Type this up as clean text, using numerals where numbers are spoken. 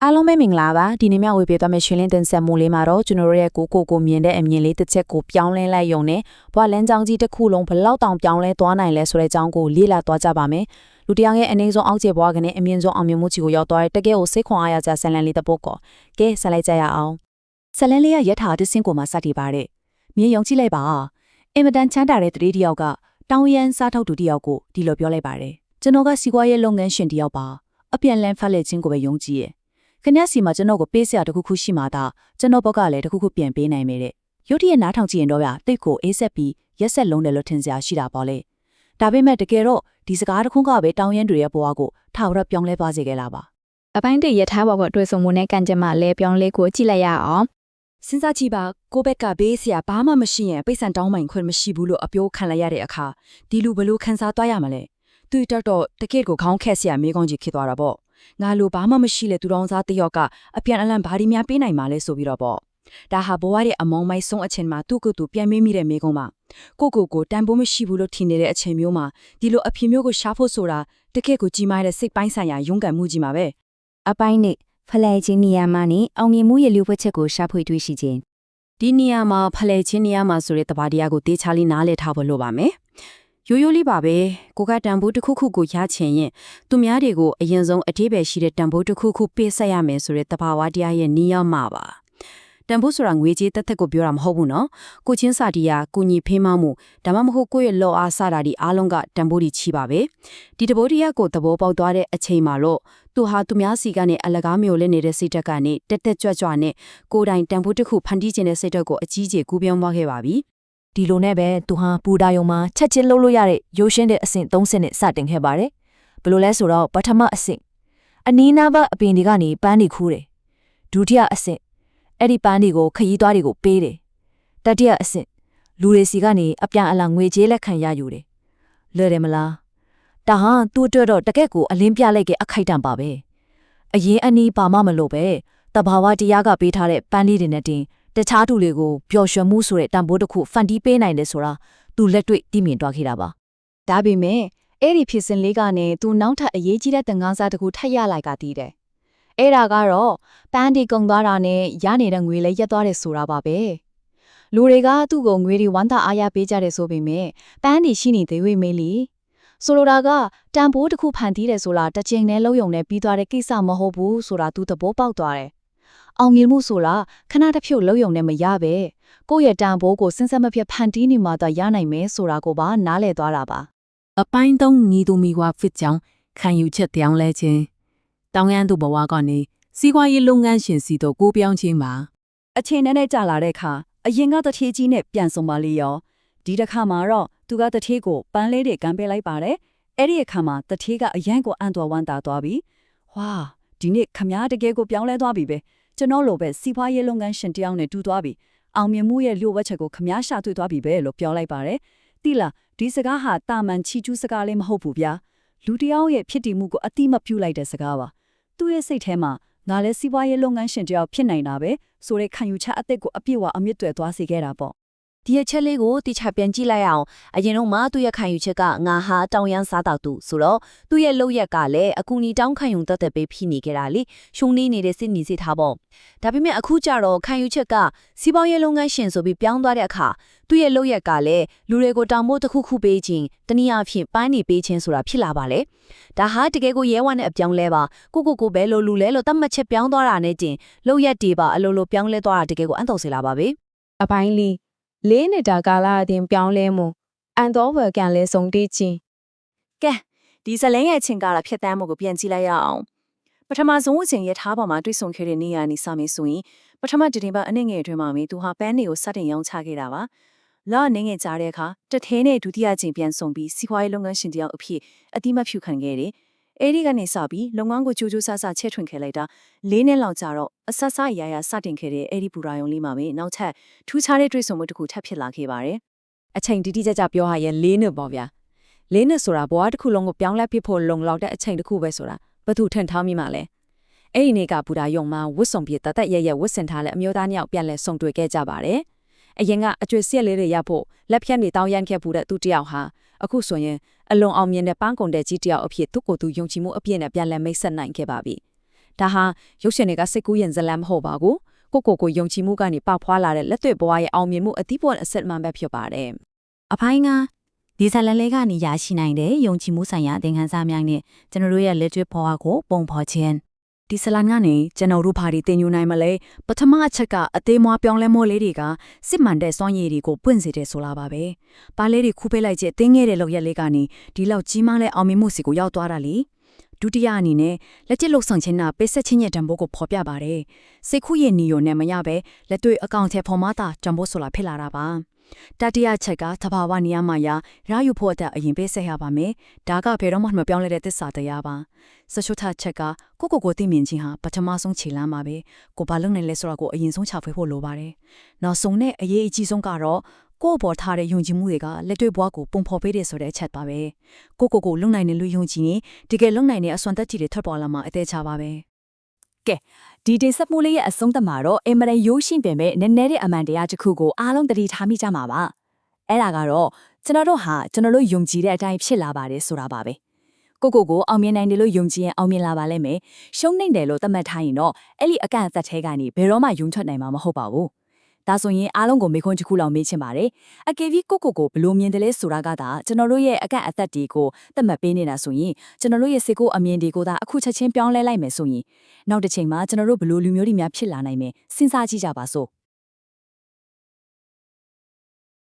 အားလုံးပဲမင်္ဂလာပါဒီနေ့မြဝေပြသွားမယ့်ရှင်လင်းတင်ဆက်မှုလေးမှာတော့ကျွန်တော်တို့ရဲ့ကိုမြင်တဲ့အမြင်လေးတစ်ချက်ကိုပြောင်းလဲလိုက်ရုံနဲ့ဘွာလန်းချောင်းကြီးတစ်ခုလုံးဘလောက်တောင်ပြောင်းလဲသွားနိုင်လဲဆိုတဲ့အကြောင်းကိုလေ့လာသွားကြပါမယ်လူတစ်ယောက်ရဲ့အနေဆုံးအောက်ခြေဘွာကနေအမြင့်ဆုံးအောင်မြင်မှုချီကိုရောက်သွားတဲ့တကယ်ကိုစိတ်ခွန်အားရကြဆန်လန်းလေးတစ်ပုတ်ကောကဲဆက်လိုက်ကြရအောင်ဆန်လန်းလေးကရထားတစ်စင်းကိုမှစတည်ပါတယ်မြင်ယုံကြည့်လိုက်ပါအင်မတန်ချမ်းသာတဲ့တတိတယောက်ကတောင်းရန်စားထုတ်သူတယောက်ကိုဒီလိုပြောလိုက်ပါတယ်ကျွန်တော်ကစီကွာရဲ့လုပ်ငန်းရှင်တယောက်ပါအပြန်လန်းဖက်လက်ချင်းကိုပဲယုံကြည်ရဲ့ခဏစီမှာကျွန်တော်ကိုပေးစရာတခုခုရှိမှသာကျွန်တော်ဘက်ကလည်းတခုခုပြန်ပေးနိုင်မယ်တဲ့ရုတ်တရက်နားထောင်ကြည့်ရင်တော့တိတ်ကိုအေးဆက်ပြီးရက်ဆက်လုံးတယ်လို့ထင်စရာရှိတာပေါ့လေဒါပေမဲ့တကယ်တော့ဒီစကားတစ်ခုကပဲတောင်းရန်တွေရဲ့ဘဝကိုထာဝရပြောင်းလဲသွားစေခဲ့လားပါအပိုင်းတစ်ရထားဘောကိုတွေ့ဆုံမှုနဲ့ကန်ကြမှာလဲပြောင်းလဲကိုကြည့်လိုက်ရအောင်စဉ်းစားကြည့်ပါကိုဘက်ကဘေးစရာဘာမှမရှိရင်ပိတ်ဆန်တောင်းပိုင်ခွင့်မရှိဘူးလို့အပြောခံလိုက်ရတဲ့အခါဒီလူဘလို့ခံစားသွားရမလဲသူတော့တကယ့်ကိုခေါင်းခက်စရာမေးခွန်းကြီးဖြစ်သွားတာပေါ့ငါလိုဘာမှမရှိလေသူတော်စားတယောက်ကအပြန်အလှန်ဘာဒီများပေးနိုင်မှာလဲဆိုပြီးတော့ပေါ့ဒါဟာဘဝရဲ့အမောင်းမိုက်ဆုံးအချိန်မှာသူ့ကိုယ်သူပြန်မေးမိတဲ့မေးခွန်းပါကိုတန်ဖိုးမရှိဘူးလို့ထင်နေတဲ့အချိန်မျိုးမှာဒီလိုအဖြစ်မျိုးကိုရှားဖို့ဆိုတာတကယ့်ကိုကြီးမားတဲ့စိတ်ပိုင်းဆိုင်ရာရုန်းကန်မှုကြီးမှာပဲအပိုင်းနဲ့ဖလှယ်ခြင်းနေရာမှာနေအောင်မြင်မှုရဲ့လူ့ဘဝချက်ကိုရှာဖွေတွေ့ရှိခြင်းဒီနေရာမှာဖလှယ်ခြင်းနေရာမှာဆိုတဲ့တဘာတရားကိုတေးချလေးနားလည်ထားဖို့လိုပါမယ်ရိုးရိုးလေးပါပဲကိုကတန်ဖိုးတစ်ခုခုကိုရချင်ရင်သူများတွေကိုအရင်ဆုံးအသေးပဲရှိတဲ့တန်ဖိုးတစ်ခုခုပေးဆက်ရမယ်ဆိုတဲ့တဘာဝတရားရဲ့နိယမပါတန်ဖိုးဆိုတာငွေကြေးတက်တက်ကိုပြောတာမဟုတ်ဘူးနော်ကိုချင်းစာတီးယာကိုညီဖေးမမှုဒါမှမဟုတ်ကိုယ့်ရဲ့လောအားစတာဒီအားလုံးကတန်ဖိုးကြီးချီပါပဲဒီတဘိုးတရားကိုသဘောပေါက်သွားတဲ့အချိန်မှာတော့သူဟာသူများစီကနေအလကားမျိုးလေးနေတဲ့စိတ်ဓာတ်ကနေတက်ကြွကြွနဲ့ကိုယ်တိုင်တန်ဖိုးတစ်ခုဖန်တီးခြင်းတဲ့စိတ်ဓာတ်ကိုအကြီးကျယ်ကူးပြောင်းသွားခဲ့ပါပြီဒီလိုနဲ့ပဲသူဟာပူတာယုံမှာချက်ချင်းလှုပ်လို့ရတဲ့ရိုးရှင်းတဲ့အဆင့်3ဆင့်နဲ့စတင်ခဲ့ပါတယ်ဘယ်လိုလဲဆိုတော့ပထမအဆင့်အနီးနားဘအပင်တွေကနေပန်းတွေခူးတယ်ဒုတိယအဆင့်အဲ့ဒီပန်းတွေကိုခရီးသွားတွေကိုပေးတယ်တတိယအဆင့်လူတွေစီကနေအပြန်အလှန်ငွေကြေးလက်ခံရယူတယ်လွယ်တယ်မလားဒါဟာသူ့အတွက်တော့တကက်ကိုအလင်းပြလိုက်တဲ့အခိုက်အတန့်ပါပဲအရင်အနီးပါမှမလို့ပဲတဘာဝတရားကပေးထားတဲ့ပန်းလေးတွေနဲ့တင်တခြားသူတွေကိုပျော်ရွှင်မှုဆိုတဲ့တန်ဖိုးတစ်ခုဖန်တီးပေးနိုင်တယ်ဆိုတာသူလက်တွေ့သိမြင်သွားခဲ့တာပါဒါပေမဲ့အဲ့ဒီဖြစ်စဉ်လေးကနေသူနောက်ထပ်အရေးကြီးတဲ့သင်ခန်းစာတစ်ခုထပ်ရလိုက်ကတည်တယ်အဲ့ဒါကတော့ပန်းဒီကုံသွားတာနဲ့ရနေတဲ့ငွေလည်းရက်သွားတယ်ဆိုတာပါပဲလူတွေကသူ့ကိုငွေတွေဝမ်းသာအားရပေးကြတယ်ဆိုပေမဲ့ပန်းဒီရှိနေသေးဝေးမေးလီဆိုလိုတာကတန်ဖိုးတစ်ခုဖန်တီးတယ်ဆိုတာတစ်ချိန်နဲ့လုံးယုံနဲ့ပြီးသွားတဲ့ကိစ္စမဟုတ်ဘူးဆိုတာသူသဘောပေါက်သွားတယ်အောင်မြင်မှုဆိုတာခဏတစ်ဖြုတ်လုံးယုံနဲ့မရပဲကိုယ့်ရဲ့တန်ဖိုးကိုစဉ်ဆက်မပြတ်ဖန်တီးနေမှသာရနိုင်မယ်ဆိုတာကိုပါနားလည်သွားတာပါအပိုင်းသုံးညီသူမိဝါဖြစ်ကြောင်းခံယူချက်ပြောင်းလဲခြင်းတောင်းရန်သူဘဝကနေစီးပွားရေးလုပ်ငန်းရှင်စီတို့ကိုပြောင်းခြင်းပါအချိန်နဲ့ကြာလာတဲ့အခါအရင်ကတထေးကြီးနဲ့ပြန်ဆုံပါလေရောဒီတစ်ခါမှာတော့သူကတထေးကိုပန်းလေးတွေကမ်းပေးလိုက်ပါတယ်အဲ့ဒီအခါမှာတထေးကအရန်ကိုအံ့တော်ဝမ်းသာသွားပြီဝါဒီနေ့ခမားတကယ်ကိုပြောင်းလဲသွားပြီပဲကျွန်တော်လိုပဲစီးပွားရေးလုပ်ငန်းရှင်တယောက်နဲ့တူသွားပြီအောင်မြင်မှုရဲ့လျှို့ဝှက်ချက်ကိုခမားရှာတွေ့သွားပြီပဲလို့ပြောလိုက်ပါတယ်တိလားဒီစကားဟာတာမန်ချီကျူးစကားလေးမဟုတ်ဘူးဗျာလူတယောက်ရဲ့ဖြစ်တည်မှုကိုအတိမပြုတ်လိုက်တဲ့စကားပါသူ့ရဲ့စိတ်ထဲမှာငါလည်းစီးပွားရေးလုပ်ငန်းရှင်တယောက်ဖြစ်နိုင်တာပဲဆိုတဲ့ခံယူချက်အသက်ကိုအပြည့်အဝအမြင့်တွယ်သွားစေခဲ့တာပေါ့ဒီအချက်လေးကိုတိကျပြန်ကြည့်လိုက်အောင်အရင်တော့မှသူ့ရဲ့ခံယူချက်ကငါဟာတောင်ရန်စားတောက်သူဆိုတော့သူ့ရဲ့လုပ်ရက်ကလည်းအကူအညီတောင်းခံယူတတ်တဲ့ပေးဖြစ်နေကြတာလေရှုံးနေတဲ့စစ်နေစစ်ထားပေါ့ဒါပေမဲ့အခုကျတော့ခံယူချက်ကစီးပွားရေးလုပ်ငန်းရှင်ဆိုပြီးပြောင်းသွားတဲ့အခါသူ့ရဲ့လုပ်ရက်ကလည်းလူတွေကိုတောင်းဖို့တစ်ခုခုပေးခြင်းတနည်းအားဖြင့်ပန်းနေပေးခြင်းဆိုတာဖြစ်လာပါလေဒါဟာတကယ်ကိုရဲဝံ့တဲ့အပြောင်းလဲပါကိုပဲလိုလူလဲလို့တတ်မှတ်ချက်ပြောင်းသွားတာနဲ့တင်လုပ်ရက်တွေပါအလိုလိုပြောင်းလဲသွားတာတကယ်ကိုအံ့တော်စေလာပါပဲအပိုင်းလေးနှစ်တာကာလအတင်ပြောင်းလဲမှုအန်တော်ဝယ်ကန်လဲဆုံးတေးချင်းကဲဒီဇလင်းရဲ့အချိန်ကာလဖြတ်တန်းမှုကိုပြန်ကြည့်လိုက်ရအောင်ပထမဆုံးအချိန်ရထားပေါ်မှာတွေ့ဆုံခဲ့တဲ့နေရာနေစမယ်ဆိုရင်ပထမတတင်ပါအနည်းငယ်အတွင်းမှာသူဟာပန်းတွေကိုစတင်ရောင်းချခဲ့တာပါလောအနေငယ်ကြားတဲ့အခါတထဲနဲ့ဒုတိယချိန်ပြန်ဆုံပြီးစီးပွားရေးလုပ်ငန်းရှင်တယောက်အဖြစ်အတိမဖြူခံခဲ့တယ်အဲဒီကနေစပြီးလုပ်ငန်းကိုကြိုးကြိုးဆဆချဲ့ထွင်ခဲ့လိုက်တာ၄နှစ်လောက်ကြာတော့အဆက်ဆက်ရာစတင်ခဲ့တဲ့အဲဒီပူရာယုံလေးမှာပဲနောက်ထပ်ထူးခြားတဲ့တွေ့ဆုံမှုတစ်ခုထပ်ဖြစ်လာခဲ့ပါတယ်အချိန်တိတိကျကျပြောရရင်၄နှစ်ပေါ့ဗျာ၄နှစ်ဆိုတာဘဝတစ်ခုလုံးကိုပြောင်းလဲပြဖို့လုံလောက်တဲ့အချိန်တစ်ခုပဲဆိုတာဘသူထင်ထားမိမှလဲအဲ့ဒီနေ့ကပူရာယုံမှာဝတ်စုံပြတတ်ရဲဝတ်ဆင်ထားတဲ့အမျိုးသားနှစ်ယောက်ပြန်လဲဆုံတွေ့ခဲ့ကြပါတယ်အရင်ကအကျွေးဆက်လေးတွေရဖို့လက်ဖြတ်နေတောင်းရမ်းခဲ့ဘူးတဲ့သူတယောက်ဟာအခုဆိုရင်အလွန်အောင်မြင်တဲ့ပန်းကုန်တဲ့ကြီးတယောက်အဖြစ်သူ့ကိုယ်သူယုံကြည်မှုအပြည့်နဲ့ပြန်လဲမိတ်ဆက်နိုင်ခဲ့ပါပြီ ဒါဟာရုပ်ရှင်တွေကစိတ်ကူးရင်ဇလန်မဟုတ်ပါဘူးကိုယုံကြည်မှုကနေပေါက်ဖွာလာတဲ့လက်တွေ့ဘဝရဲ့အောင်မြင်မှုအသီးပွင့်အစစ်မှန်ပဲဖြစ်ပါတယ် အဖိုင်းကဒီဇလန်လေးကနေရရှိနိုင်တဲ့ယုံကြည်မှုဆိုင်ရာသင်ခန်းစာများနဲ့ကျွန်တော်တို့ရဲ့လက်တွေ့ဘဝကိုပုံဖော်ခြင်း ဒီဇလန်ကနေကျွန်တော်တို့ဘာတွေတင်ယူနိုင်မလဲပထမအချက်ကအသေးမွားပြောင်းလဲမှုလေးတွေကစစ်မှန်တဲ့စွမ်းရည်တွေကိုပွင့်စေတယ်ဆိုလာပါပဲပါလေးတွေခူးပေးလိုက်ချက်တင်းငယ်တဲ့လောက်ရက်လေးကနေဒီလောက်ကြီးမားတဲ့အောင်မြင်မှုစီကိုရောက်သွားတာလေဒုတိယအနေနဲ့လက်ကျစ်လှုပ်ဆောင်ခြင်းနာပေးဆက်ခြင်းရဲ့တံပိုးကိုဖော်ပြပါတယ်စိတ်ခုရဲ့နီယိုနဲ့မရပဲလက်တွေ့အကောင့်ထဲဖော်မတာတံပိုးဆိုလာဖြစ်လာတာပါတတိယချက်ကသဘာဝနေရာမှာရယူဖို့အရင်ပေးဆက်ရပါမယ်ဒါကဘယ်တော့မှမပြောင်းလဲတဲ့သစ္စာတရားပါစရှုထချက်ကကိုသိမြင်ခြင်းဟာပထမဆုံးခြေလှမ်းပါပဲကိုဘာလုပ်နိုင်လဲဆိုတာကိုအရင်ဆုံးချဖွေဖို့လိုပါတယ်နောက်ဆုံးနဲ့အရေးအကြီးဆုံးကတော့ကို့ပေါ်ထားတဲ့ယုံကြည်မှုတွေကလက်တွေ့ဘဝကိုပုံဖော်ပေးတယ်ဆိုတဲ့အချက်ပါပဲကိုလုံနိုင်တဲ့လူယုံကြည်ရင်တကယ်လုံနိုင်တဲ့အစွမ်းတက်ကြီးတွေထွက်ပေါ်လာမှာအသေးချပါပဲ ကဲဒီတင်ဆက်မှုလေးရဲ့အဆုံးသတ်မှာတော့အင်မတန်ရိုးရှင်းပင်ပဲနည်းနည်းတဲ့အမှန်တရားတစ်ခုကိုအားလုံးသတိထားမိကြမှာပါအဲ့ဒါကတော့ကျွန်တော်တို့ဟာကျွန်တော်တို့ယုံကြည်တဲ့အတိုင်းဖြစ်လာပါတယ်ဆိုတာပါပဲကိုအောင်မြင်နိုင်တယ်လို့ယုံကြည်ရင်အောင်မြင်လာပါလိမ့်မယ်ရှုံးနိုင်တယ်လို့သတ်မှတ်ထားရင်တော့အဲ့ဒီအကန့်အသတ်ထဲကနေဘယ်တော့မှယုံထွက်နိုင်မှာမဟုတ်ပါဘူးဒါဆိုရင်အားလုံးကိုမေခွန်းတစ်ခုလောက်မေးချင်ပါတယ်အကေဗီကိုဘယ်လိုမြင်တယ်လဲဆိုတာကသာကျွန်တော်တို့ရဲ့အကန့်အသတ်တွေကိုသတ်မှတ်ပေးနေတာဆိုရင်ကျွန်တော်တို့ရဲ့စိတ်ကိုအမြင်တွေကိုသာအခုချက်ချင်းပြောင်းလဲလိုက်မယ်ဆိုရင်နောက်တစ်ချိန်မှာကျွန်တော်တို့ဘယ်လိုလူမျိုးတွေများဖြစ်လာနိုင်မယ်စဉ်းစားကြည့်ကြပါစို့